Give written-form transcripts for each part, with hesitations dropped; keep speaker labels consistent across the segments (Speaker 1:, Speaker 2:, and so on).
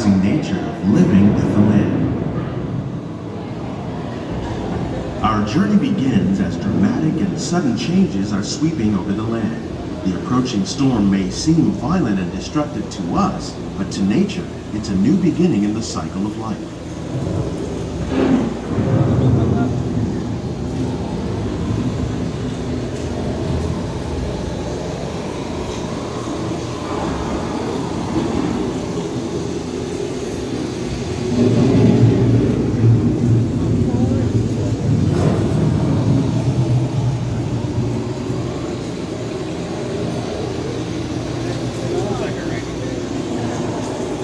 Speaker 1: surprising nature of living with the land. Our journey begins as dramatic and sudden changes are sweeping over the land. The approaching storm may seem violent and destructive to us, but to nature, it's a new beginning in the cycle of life.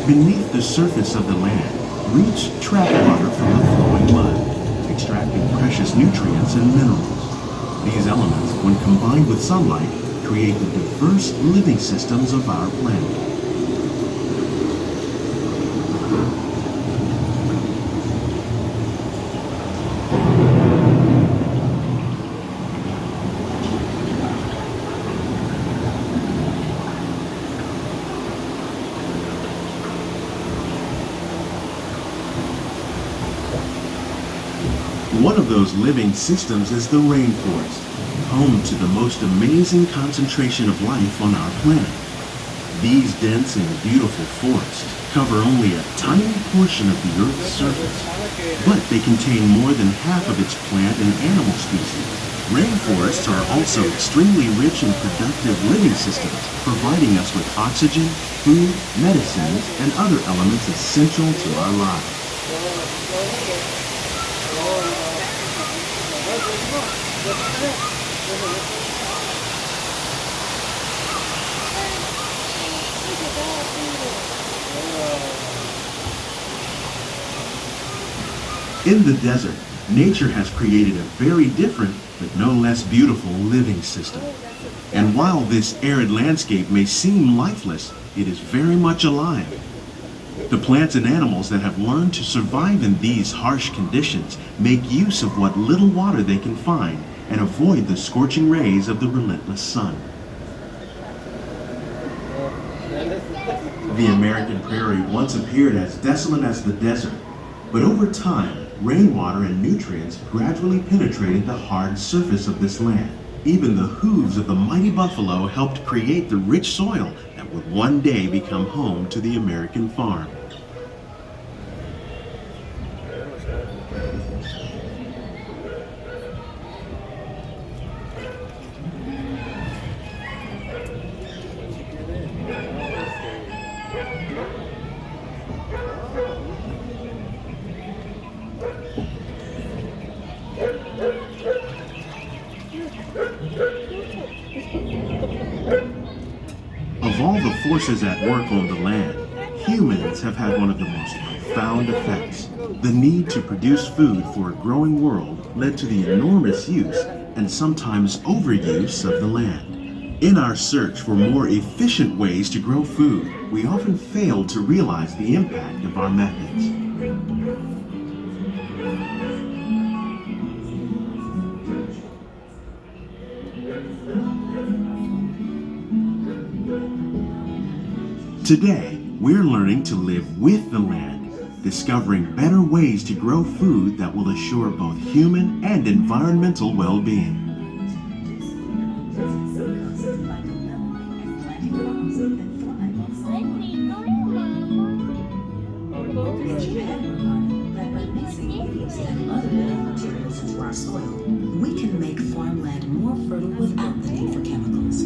Speaker 1: Beneath the surface of the land, roots trap water from the flowing mud, extracting precious nutrients and minerals. These elements, when combined with sunlight, create the diverse living systems of our planet. One of those living systems is the rainforest, home to the most amazing concentration of life on our planet. These dense and beautiful forests cover only a tiny portion of the Earth's surface, but they contain more than half of its plant and animal species. Rainforests are also extremely rich and productive living systems, providing us with oxygen, food, medicines, and other elements essential to our lives. In the desert, nature has created a very different, but no less beautiful living system. And while this arid landscape may seem lifeless, it is very much alive. The plants and animals that have learned to survive in these harsh conditions make use of what little water they can find and avoid the scorching rays of the relentless sun. The American prairie once appeared as desolate as the desert, but over time, rainwater and nutrients gradually penetrated the hard surface of this land. Even the hooves of the mighty buffalo helped create the rich soil that would one day become home to the American farm. Of all the forces at work on the land, humans have had one of the most profound effects. The need to produce food for a growing world led to the enormous use and sometimes overuse of the land. In our search for more efficient ways to grow food, we often fail to realize the impact of our methods. Today, we're learning to live with the land, discovering better ways to grow food that will assure both human and environmental well-being.
Speaker 2: Our soil, we can make farmland more fertile without the need for chemicals.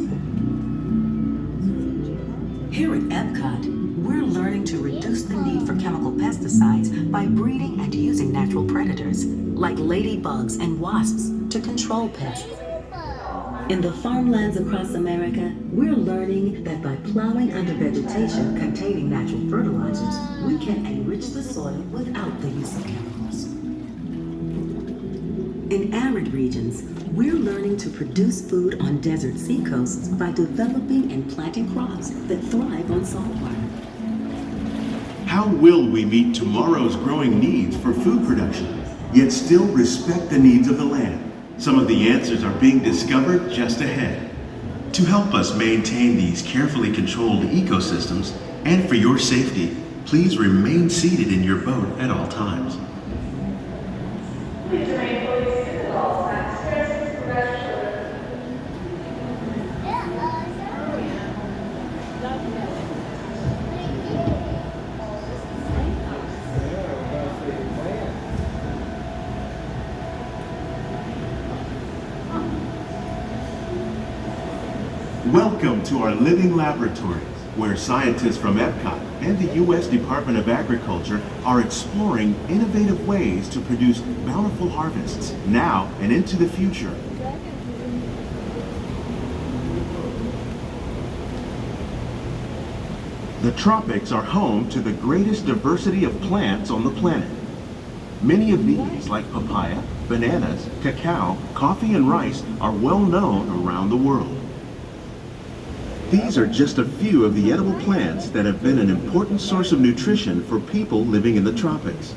Speaker 2: Here at Epcot, we're learning to reduce the need for chemical pesticides by breeding and using natural predators, like ladybugs and wasps, to control pests. In the farmlands across America, we're learning that by plowing under vegetation containing natural fertilizers, we can enrich the soil without the use of chemicals. In arid regions, we're learning to produce food on desert seacoasts by developing and planting crops that thrive on salt water.
Speaker 1: How will we meet tomorrow's growing needs for food production, yet still respect the needs of the land? Some of the answers are being discovered just ahead. To help us maintain these carefully controlled ecosystems, and for your safety, Please remain seated in your boat at all times.
Speaker 3: Please remain fully seated at all times. Parents, please prevent children.
Speaker 1: Welcome to our living laboratories, where scientists from Epcot and the U.S. Department of Agriculture are exploring innovative ways to produce bountiful harvests now and into the future. The tropics are home to the greatest diversity of plants on the planet. Many of these, like papaya, bananas, cacao, coffee, and rice, are well known around the world. These are just a few of the edible plants that have been an important source of nutrition for people living in the tropics.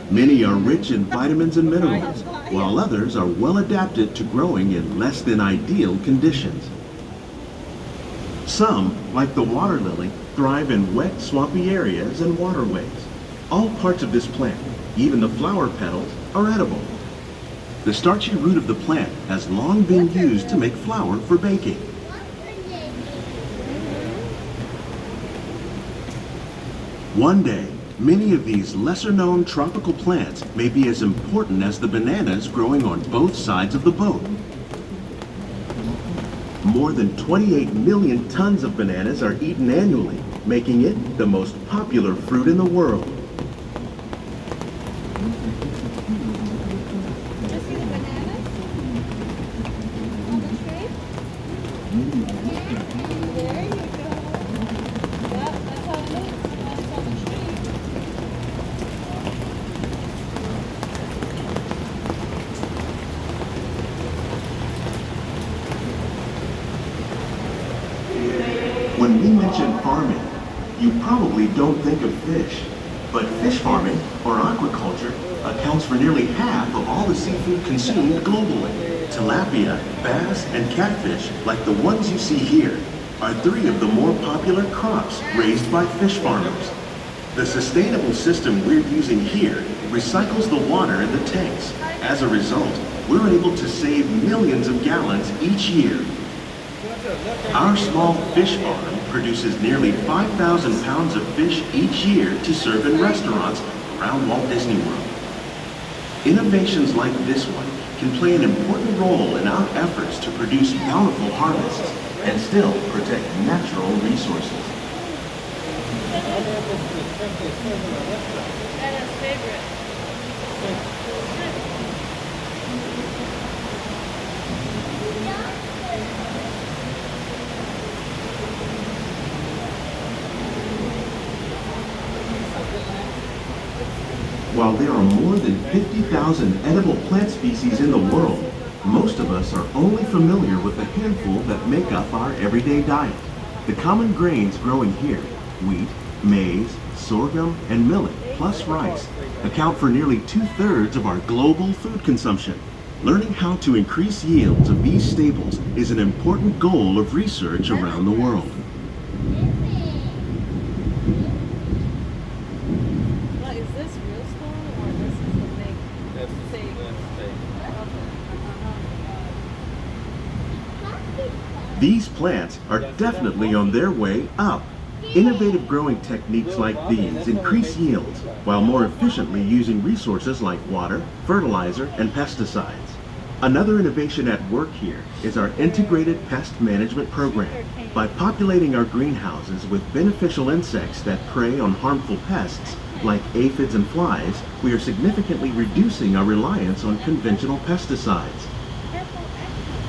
Speaker 1: Many are rich in vitamins and minerals, while others are well adapted to growing in less than ideal conditions. Some, like the water lily, thrive in wet, swampy areas and waterways. All parts of this plant, even the flower petals, are edible. The starchy root of the plant has long been used to make flour for baking. One day, many of these lesser-known tropical plants may be as important as the bananas growing on both sides of the boat. More than 28 million tons of bananas are eaten annually, making it the most popular fruit in the world. When we mention farming, you probably don't think of fish. But fish farming, or aquaculture, accounts for nearly half of all the seafood consumed globally. Tilapia, bass, and catfish, like the ones you see here, are three of the more popular crops raised by fish farmers. The sustainable system we're using here recycles the water in the tanks. As a result, we're able to save millions of gallons each year. Our small fish farm produces nearly 5,000 pounds of fish each year to serve in restaurants around Walt Disney World. Innovations like this one can play an important role in our efforts to produce bountiful harvests and still protect natural resources.
Speaker 4: Anna's favorite.
Speaker 1: While there are more than 50,000 edible plant species in the world, most of us are only familiar with the handful that make up our everyday diet. The common grains growing here, wheat, maize, sorghum, and millet, plus rice, account for nearly 2/3 of our global food consumption. Learning how to increase yields of these staples is an important goal of research around the world.
Speaker 4: Well, is this real stone or this is the fake?
Speaker 5: That's
Speaker 4: Fake.
Speaker 1: These plants are definitely on their way up. Innovative growing techniques like these increase yields while more efficiently using resources like water, fertilizer, and pesticides. Another innovation at work here is our integrated pest management program. By populating our greenhouses with beneficial insects that prey on harmful pests like aphids and flies, we are significantly reducing our reliance on conventional pesticides.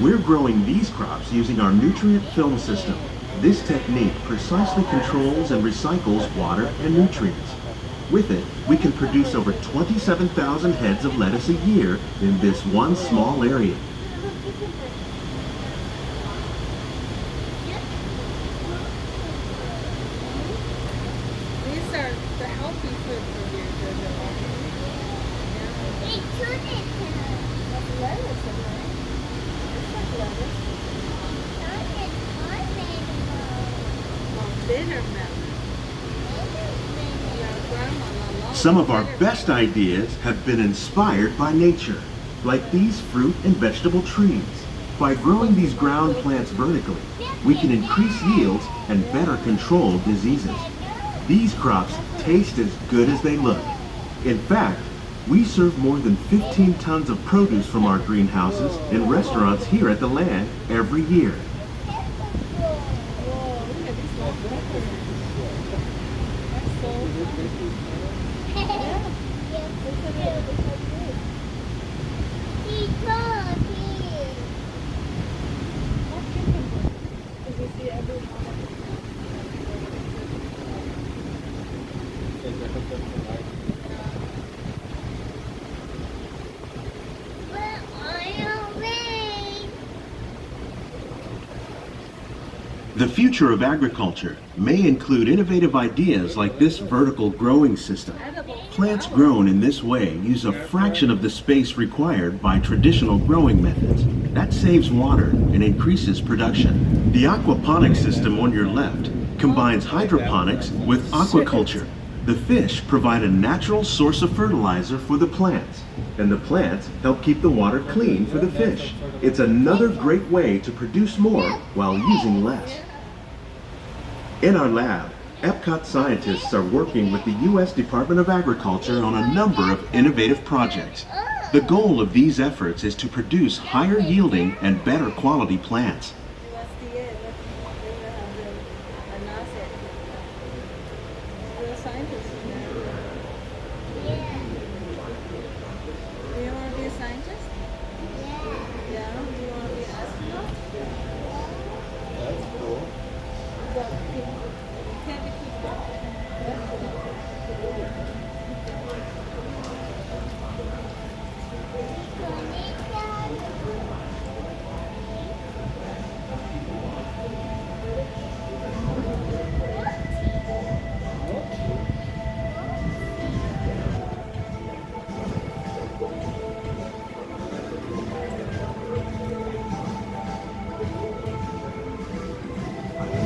Speaker 1: We're growing these crops using our nutrient film system. This technique precisely controls and recycles water and nutrients. With it, we can produce over 27,000 heads of lettuce a year in this one small area.
Speaker 4: These are the healthy food for you, Jojo. That's lettuce in there. It's like lettuce. Oh, bitter melon.
Speaker 1: Some of our best ideas have been inspired by nature, like these fruit and vegetable trees. By growing these ground plants vertically, we can increase yields and better control diseases. These crops taste as good as they look. In fact, we serve more than 15 tons of produce from our greenhouses in restaurants here at the land every year.
Speaker 4: Whoa, look at this one. That's so funny. Yeah. Look at it. Look how big. What cucumber? Because you see every one.
Speaker 1: The future of agriculture may include innovative ideas like this vertical growing system. Plants grown in this way use a fraction of the space required by traditional growing methods. That saves water and increases production. The aquaponics system on your left combines hydroponics with aquaculture. The fish provide a natural source of fertilizer for the plants, and the plants help keep the water clean for the fish. It's another great way to produce more while using less. In our lab, Epcot scientists are working with the U.S. Department of Agriculture on a number of innovative projects. The goal of these efforts is to produce higher yielding and better quality plants.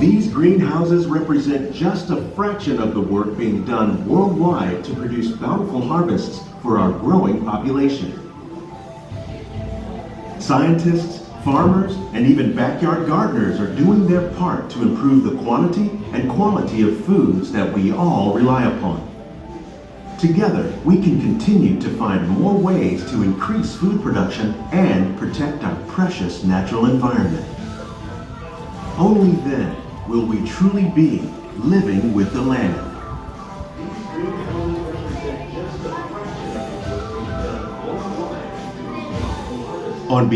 Speaker 1: These greenhouses represent just a fraction of the work being done worldwide to produce bountiful harvests for our growing population. Scientists, farmers, and even backyard gardeners are doing their part to improve the quantity and quality of foods that we all rely upon. Together, we can continue to find more ways to increase food production and protect our precious natural environment. Only then will we truly be living with the land. On behalf